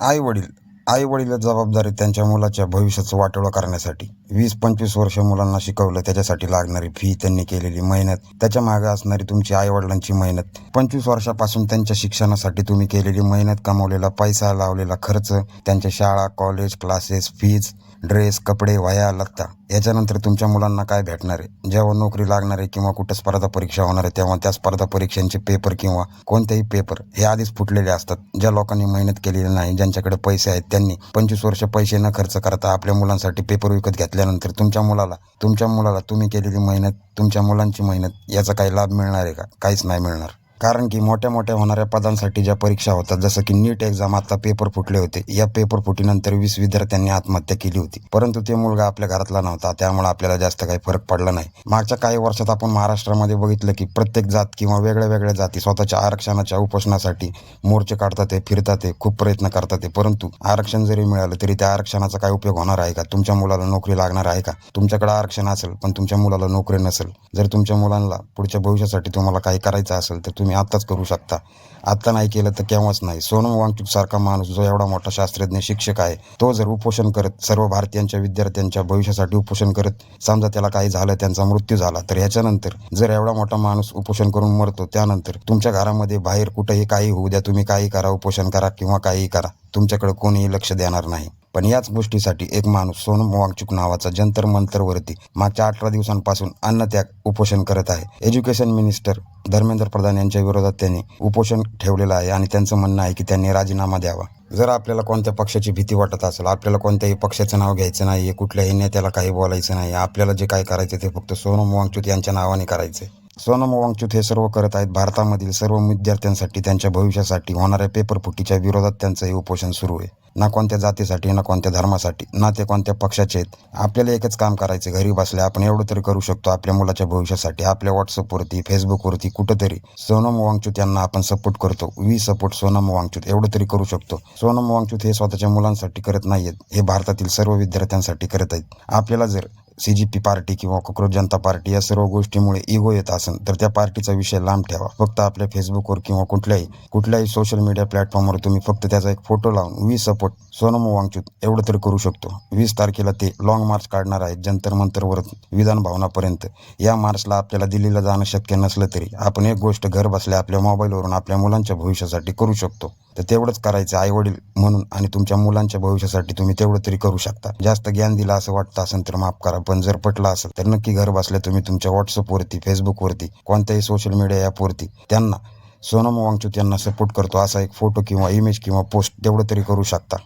आई-वडील आई-वडील जबाबदारी त्यांच्या मुलाच्या भविष्याचं वाटोळं करण्यासाठी 20-25 वर्ष मुलांना शिकवलं, त्याच्यासाठी लागणारी फी, त्यांनी केलेली मेहनत, त्याच्या मागे असणारी तुमची आई-वडिलांची मेहनत, 25 वर्षापासून त्यांच्या शिक्षणासाठी तुम्ही केलेली मेहनत, कमवलेला पैसा, लावलेला खर्च, त्यांच्या शाळा, कॉलेज, क्लासेस, फीज, ड्रेस, कपडे, वह्या, लत्ता. याच्यानंतर तुमच्या मुलांना काय भेटणार आहे? जेव्हा नोकरी लागणार आहे किंवा कुठं स्पर्धा परीक्षा होणार आहे, तेव्हा त्या स्पर्धा परीक्षांचे पेपर किंवा कोणतेही पेपर हे आधीच फुटलेले असतात. ज्या लोकांनी मेहनत केलेली नाही, ज्यांच्याकडे पैसे आहेत, त्यांनी 25 वर्ष पैसे न खर्च करता आपल्या मुलांसाठी पेपर विकत घेतल्यानंतर तुमच्या मुलाला तुम्ही केलेली मेहनत, तुमच्या मुलांची मेहनत याचा काही लाभ मिळणार आहे का? काहीच नाही मिळणार. कारण की मोठ्या मोठ्या होणाऱ्या पदांसाठी ज्या परीक्षा होतात, जसं की नीट एक्झाम, आता पेपर फुटले होते. या पेपर फुटीनंतर 20 विद्यार्थ्यांनी आत्महत्या केली होती, परंतु ते मुलगा आपल्या घरातला नव्हता, त्यामुळे आपल्याला जास्त काही फरक पडला नाही. मागच्या काही वर्षात आपण महाराष्ट्रामध्ये बघितलं की प्रत्येक जात किंवा वेगळ्या वेगळ्या जाती स्वतःच्या आरक्षणाच्या उपोषणासाठी मोर्चे काढतात, ते फिरतात, ते खूप प्रयत्न करतात, परंतु आरक्षण जरी मिळालं तरी त्या आरक्षणाचा काय उपयोग होणार आहे का? तुमच्या मुलाला नोकरी लागणार आहे का? तुमच्याकडे आरक्षण असेल पण तुमच्या मुलाला नोकरी नसेल, जर तुमच्या मुलांना पुढच्या भविष्यासाठी तुम्हाला काही करायचं असेल तर तुम्ही आत्ताच करू शकता. आत्ता नाही केलं तर केव्हाच नाही. सोनम वांगचुक सारखा माणूस, जो एवढा मोठा शास्त्रज्ञ शिक्षक आहे, तो जर उपोषण करत, सर्व भारतीयांच्या विद्यार्थ्यांच्या भविष्यासाठी उपोषण करत, समजा त्याला काही झालं, त्यांचा मृत्यू झाला, तर ह्याच्यानंतर जर एवढा मोठा माणूस उपोषण करून मरतो, त्यानंतर तुमच्या घरामध्ये बाहेर कुठेही काही होऊ द्या, तुम्ही काही करा, उपोषण करा किंवा काहीही करा, तुमच्याकडे कोणीही लक्ष देणार नाही. पण याच गोष्टीसाठी एक माणूस, सोनम वांगचुक नावाचा, जंतर मंतरवरती मागच्या 18 दिवसांपासून अन्नत्याग उपोषण करत आहे. एज्युकेशन मिनिस्टर धर्मेंद्र प्रधान यांच्या विरोधात त्यांनी उपोषण ठेवलेलं आहे आणि त्यांचं म्हणणं आहे की त्यांनी राजीनामा द्यावा. जर आपल्याला कोणत्या पक्षाची भीती वाटत असेल, आपल्याला कोणत्याही पक्षाचं नाव घ्यायचं नाही आहे, कुठल्याही नेत्याला काही बोलायचं नाही, आपल्याला जे काय करायचं ते फक्त सोनम वांगचुक यांच्या नावाने करायचं. सोनम वांगचुक हे सर्व करत आहेत भारतामधील सर्व विद्यार्थ्यांसाठी, त्यांच्या भविष्यासाठी होणाऱ्या पेपरफुटीच्या विरोधात त्यांचं हे उपोषण सुरू आहे. ना कोणत्या जातीसाठी, ना कोणत्या धर्मासाठी, ना ते कोणत्या पक्षाचे आहेत. आपल्याला एकच काम करायचं, घरी बसल्या आपण एवढं तरी करू शकतो आपल्या मुलाच्या भविष्यासाठी. आपल्या व्हॉट्सअपवरती, फेसबुकवरती कुठंतरी सोनम वांगचुक यांना आपण सपोर्ट करतो, वी सपोर्ट सोनम वांगचुक, एवढं तरी करू शकतो. सोनम वांगचुक हे स्वतःच्या मुलांसाठी करत नाहीयेत, हे भारतातील सर्व विद्यार्थ्यांसाठी करत आहेत. आपल्याला जर CGP पार्टी किंवा कॉक्रोच जनता पार्टी या सर्व गोष्टीमुळे इगो येत असेल तर त्या पार्टीचा विषय लांब ठेवा. फक्त आपल्या फेसबुकवर किंवा कुठल्याही सोशल मीडिया प्लॅटफॉर्मवर तुम्ही फक्त त्याचा एक फोटो लावून वी सपोर्ट सोनम वांगचुक एवढं तरी करू शकतो. 20 तारखेला ते लॉंग मार्च काढणार आहेत, जंतर मंतरवर विधान भवनापर्यंत. या मार्चला आपल्याला दिल्लीला जाणं शक्य नसलं तरी आपण एक गोष्ट घर बसल्या आपल्या मोबाईलवरून आपल्या मुलांच्या भविष्यासाठी करू शकतो. तर तेवढंच करायचं आईवडील म्हणून, आणि तुमच्या मुलांच्या भविष्यासाठी तुम्ही तेवढं तरी करू शकता. जास्त ज्ञान दिलं असं वाटतं असेल तर माफ करा, पण जर पटलं असेल तर नक्की घर बसल्या तुम्ही तुमच्या व्हॉट्सअपवरती, फेसबुकवरती, कोणत्याही सोशल मीडिया ॲपवरती त्यांना, सोनम वांगचुक यांना सपोर्ट करतो असा एक फोटो किंवा इमेज किंवा पोस्ट तेवढं तरी करू शकता.